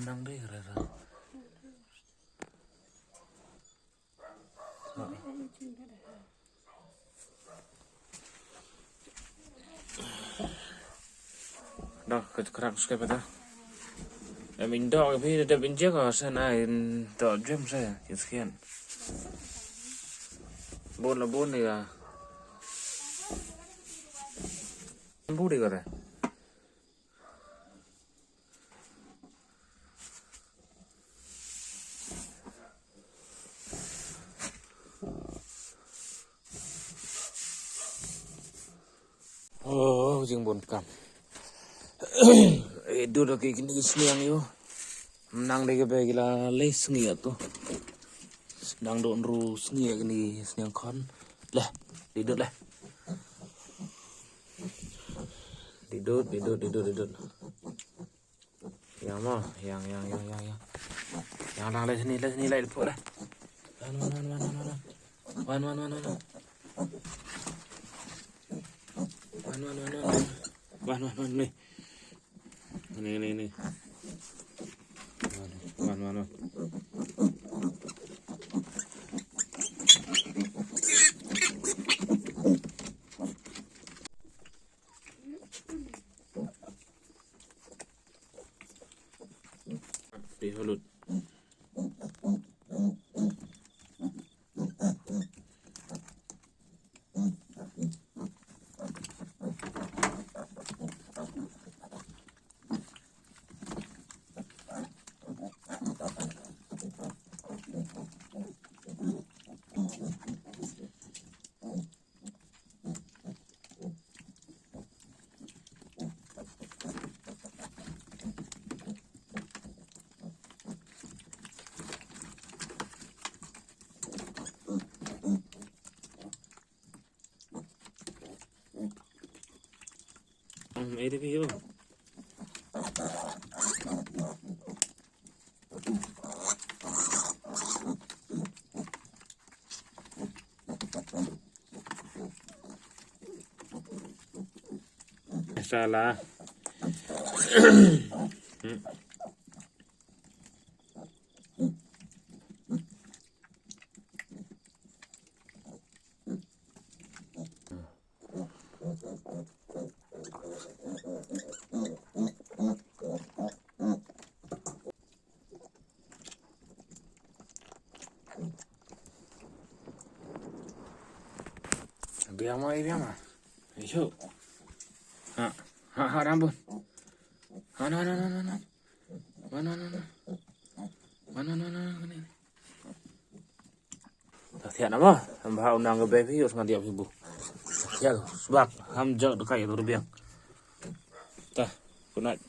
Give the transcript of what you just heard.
nang đây rồi rồi. Đó, cái kerang suka pada. Mình đo cái phía đây bên trước ở sân này tọt gem ra, chỉ khiển. Bốn là bốn này à. Bốn đi rồi. Oh, jeng bon kam. Duduk kayak gini seniang yo. Menang deh ke gila les sengi tuh. Sedang don ru sengi gini seniang kon. Lah, tidur lah. Tidur. Yang mah, yang. Yang lang les sini lah depo lah. Wan. Wan nih. Ini. Wan. Di hulut. Ini video. Salah. Biar mah. Ayo. Ha rambut. Mana. Ini. Thiện lắm à? Hàm nàng cái bé phi ở ngan tiệm thì bù. Ya, sebab ham jauh dekat itu rubiang. Tah, good night.